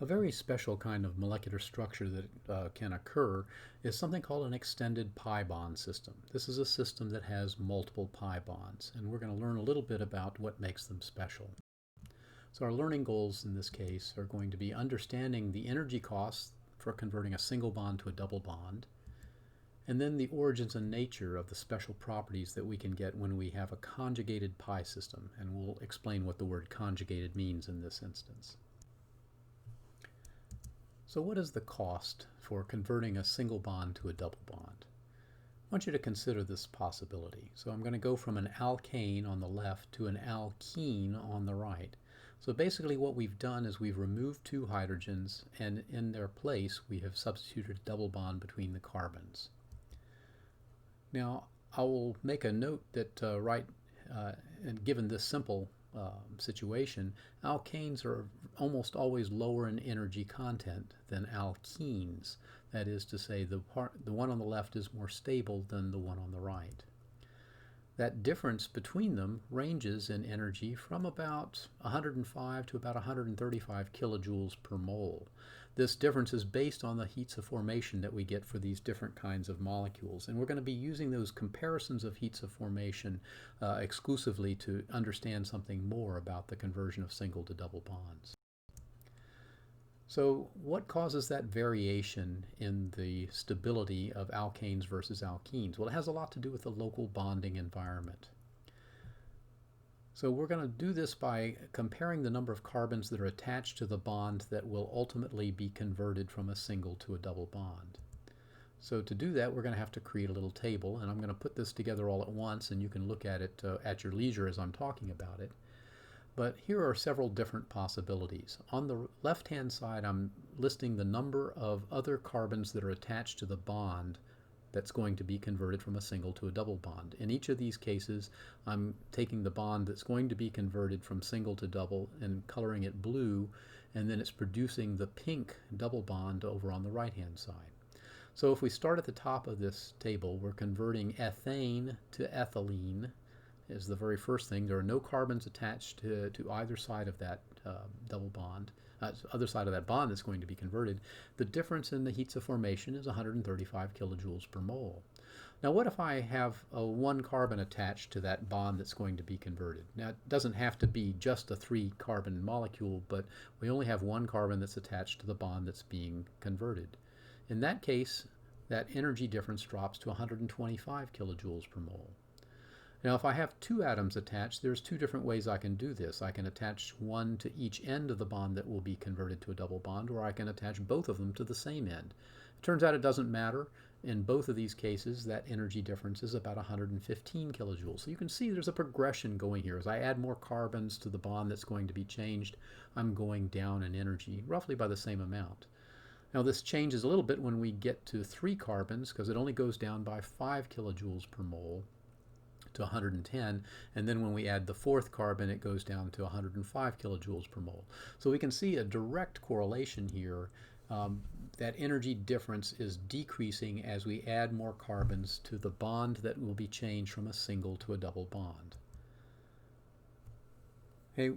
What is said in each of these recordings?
A very special kind of molecular structure that can occur is something called an extended pi bond system. This is a system that has multiple pi bonds, and we're going to learn a little bit about what makes them special. So our learning goals in this case are going to be understanding the energy costs for converting a single bond to a double bond, and then the origins and nature of the special properties that we can get when we have a conjugated pi system, and we'll explain what the word conjugated means in this instance. So what is the cost for converting a single bond to a double bond? I want you to consider this possibility. So I'm going to go from an alkane on the left to an alkene on the right. So basically what we've done is we've removed two hydrogens, and in their place we have substituted a double bond between the carbons. Now I will make a note that and given this simple situation, alkanes are almost always lower in energy content than alkenes. That is to say, the one on the left is more stable than the one on the right. That difference between them ranges in energy from about 105 to about 135 kilojoules per mole. This difference is based on the heats of formation that we get for these different kinds of molecules, and we're going to be using those comparisons of heats of formation exclusively to understand something more about the conversion of single to double bonds. So what causes that variation in the stability of alkanes versus alkenes? Well, it has a lot to do with the local bonding environment. So we're going to do this by comparing the number of carbons that are attached to the bond that will ultimately be converted from a single to a double bond. So to do that, we're going to have to create a little table, and I'm going to put this together all at once, and you can look at it at your leisure as I'm talking about it. But here are several different possibilities. On the left-hand side, I'm listing the number of other carbons that are attached to the bond that's going to be converted from a single to a double bond. In each of these cases, I'm taking the bond that's going to be converted from single to double and coloring it blue, and then it's producing the pink double bond over on the right-hand side. So if we start at the top of this table, we're converting ethane to ethylene is the very first thing. There are no carbons attached to either side of that double bond. Other side of that bond that's going to be converted. The difference in the heats of formation is 135 kilojoules per mole. Now what if I have one carbon attached to that bond that's going to be converted? Now it doesn't have to be just a 3-carbon molecule, but we only have one carbon that's attached to the bond that's being converted. In that case, that energy difference drops to 125 kilojoules per mole. Now if I have two atoms attached, there's two different ways I can do this. I can attach one to each end of the bond that will be converted to a double bond, or I can attach both of them to the same end. It turns out it doesn't matter. In both of these cases, that energy difference is about 115 kilojoules. So you can see there's a progression going here. As I add more carbons to the bond that's going to be changed, I'm going down in energy roughly by the same amount. Now this changes a little bit when we get to 3 carbons, because it only goes down by 5 kilojoules per mole to 110, and then when we add the 4th carbon, it goes down to 105 kilojoules per mole. So we can see a direct correlation here. That energy difference is decreasing as we add more carbons to the bond that will be changed from a single to a double bond. Okay,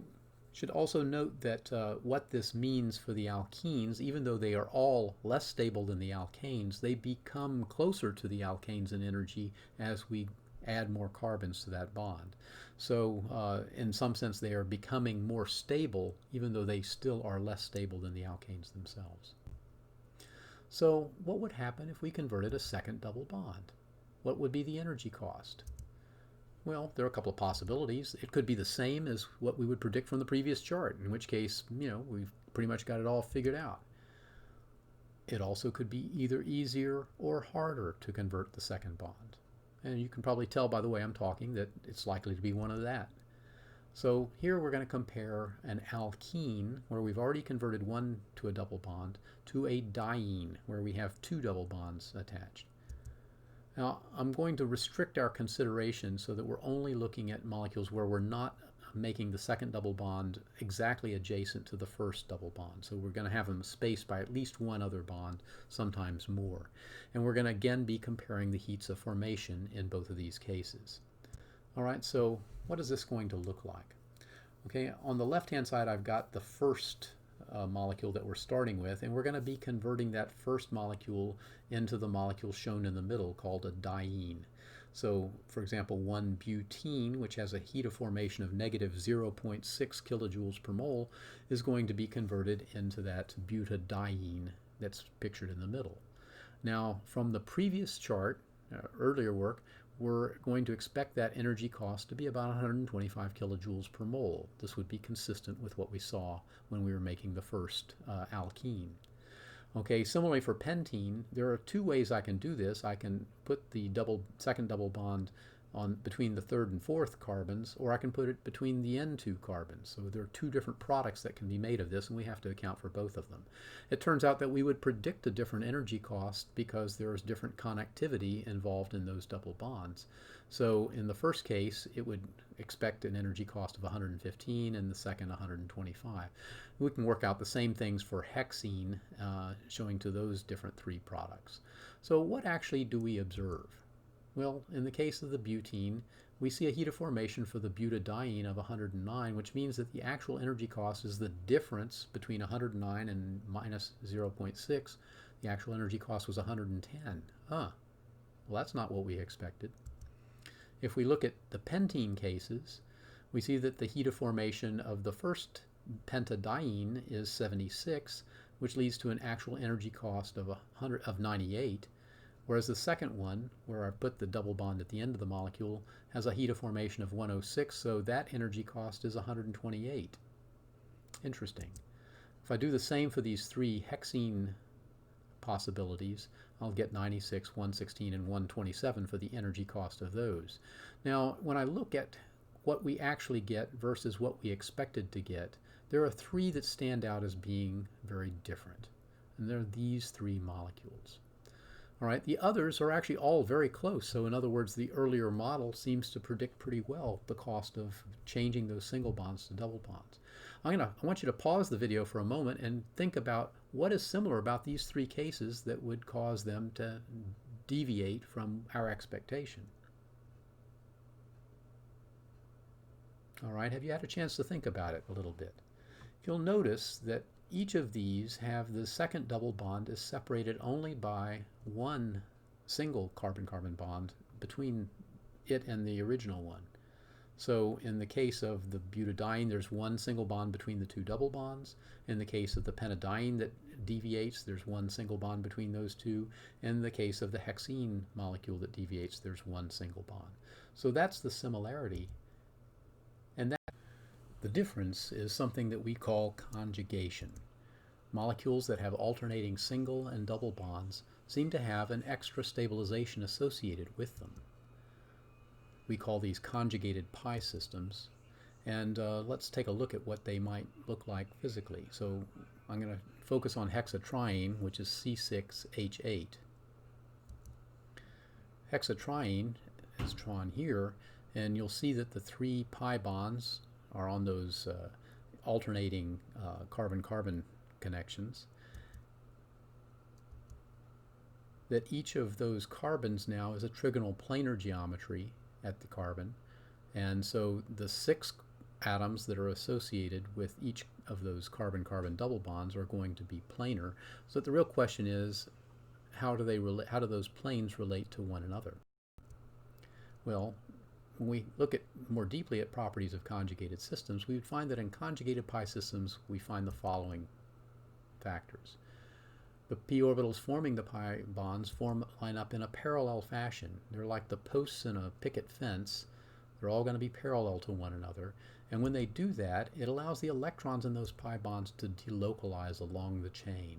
should also note that what this means for the alkenes, even though they are all less stable than the alkanes, they become closer to the alkanes in energy as we add more carbons to that bond. So in some sense they are becoming more stable, even though they still are less stable than the alkanes themselves. So what would happen if we converted a second double bond? What would be the energy cost? Well, there are a couple of possibilities. It could be the same as what we would predict from the previous chart, in which case, we've pretty much got it all figured out. It also could be either easier or harder to convert the second bond. And you can probably tell by the way I'm talking that it's likely to be one of that. So here we're going to compare an alkene, where we've already converted one to a double bond, to a diene, where we have 2 double bonds attached. Now I'm going to restrict our consideration so that we're only looking at molecules where we're not making the second double bond exactly adjacent to the first double bond. So we're going to have them spaced by at least one other bond, sometimes more. And we're going to again be comparing the heats of formation in both of these cases. All right, so what is this going to look like? Okay, on the left-hand side I've got the first molecule that we're starting with, and we're going to be converting that first molecule into the molecule shown in the middle called a diene. So, for example, 1-butene, which has a heat of formation of negative 0.6 kilojoules per mole, is going to be converted into that butadiene that's pictured in the middle. Now, from the previous chart, earlier work, we're going to expect that energy cost to be about 125 kilojoules per mole. This would be consistent with what we saw when we were making the first alkene. Okay, similarly for pentene, there are two ways I can do this. I can put the second double bond on between the third and fourth carbons, or I can put it between the end two carbons. So there are two different products that can be made of this, and we have to account for both of them. It turns out that we would predict a different energy cost because there is different connectivity involved in those double bonds. So in the first case, it would expect an energy cost of 115, and the second 125. We can work out the same things for hexene, showing to those different three products. So what actually do we observe? Well, in the case of the butene, we see a heat of formation for the butadiene of 109, which means that the actual energy cost is the difference between 109 and minus 0.6. The actual energy cost was 110. Well, that's not what we expected. If we look at the pentene cases, we see that the heat of formation of the first pentadiene is 76, which leads to an actual energy cost of 98. Whereas the second one, where I put the double bond at the end of the molecule, has a heat of formation of 106, so that energy cost is 128. Interesting. If I do the same for these three hexene possibilities, I'll get 96, 116, and 127 for the energy cost of those. Now, when I look at what we actually get versus what we expected to get, there are three that stand out as being very different, and they're these three molecules. All right, the others are actually all very close. So in other words, the earlier model seems to predict pretty well the cost of changing those single bonds to double bonds. I want you to pause the video for a moment and think about what is similar about these three cases that would cause them to deviate from our expectation. All right, have you had a chance to think about it a little bit? You'll notice that each of these have the second double bond is separated only by one single carbon-carbon bond between it and the original one. So in the case of the butadiene, there's one single bond between the two double bonds. In the case of the pentadiene that deviates, there's one single bond between those two. In the case of the hexene molecule that deviates, there's one single bond. So that's the similarity. And the difference is something that we call conjugation. Molecules that have alternating single and double bonds seem to have an extra stabilization associated with them. We call these conjugated pi systems, and let's take a look at what they might look like physically. So I'm going to focus on hexatriene, which is C6H8. Hexatriene is drawn here, and you'll see that the three pi bonds are on those alternating carbon-carbon connections. That each of those carbons now is a trigonal planar geometry at the carbon, and so the 6 atoms that are associated with each of those carbon-carbon double bonds are going to be planar. So the real question is, how do those planes relate to one another? Well, when we look at more deeply at properties of conjugated systems, we would find that in conjugated pi systems we find the following factors. The p orbitals forming the pi bonds line up in a parallel fashion. They're like the posts in a picket fence. They're all going to be parallel to one another. And when they do that, it allows the electrons in those pi bonds to delocalize along the chain.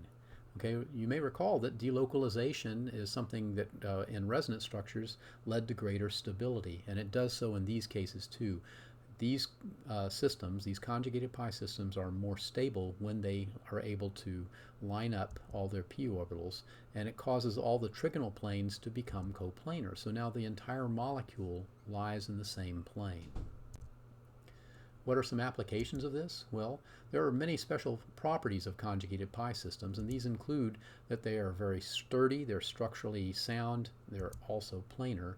Okay, you may recall that delocalization is something that in resonance structures led to greater stability, and it does so in these cases too. These systems, these conjugated pi systems, are more stable when they are able to line up all their p orbitals, and it causes all the trigonal planes to become coplanar. So now the entire molecule lies in the same plane. What are some applications of this? Well, there are many special properties of conjugated pi systems, and these include that they are very sturdy, they're structurally sound, they're also planar.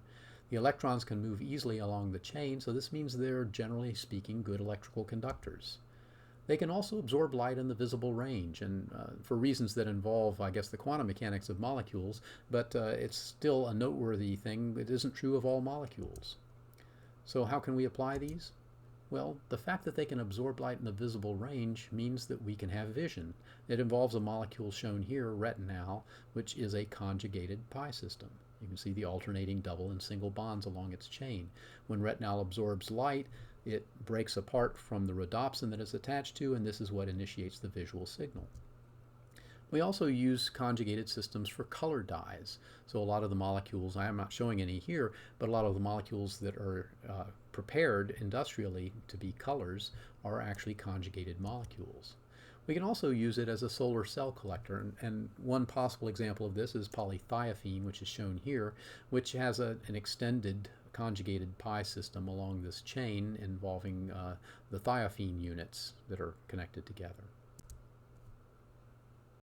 The electrons can move easily along the chain, so this means they're, generally speaking, good electrical conductors. They can also absorb light in the visible range, and for reasons that involve, I guess, the quantum mechanics of molecules, but it's still a noteworthy thing. It isn't true of all molecules. So how can we apply these? Well, the fact that they can absorb light in the visible range means that we can have vision. It involves a molecule shown here, retinal, which is a conjugated pi system. You can see the alternating double and single bonds along its chain. When retinal absorbs light, it breaks apart from the rhodopsin that it's attached to, and this is what initiates the visual signal. We also use conjugated systems for color dyes. So a lot of the molecules, I am not showing any here, but a lot of the molecules that are prepared industrially to be colors are actually conjugated molecules. We can also use it as a solar cell collector, and one possible example of this is polythiophene, which is shown here, which has an extended conjugated pi system along this chain involving the thiophene units that are connected together.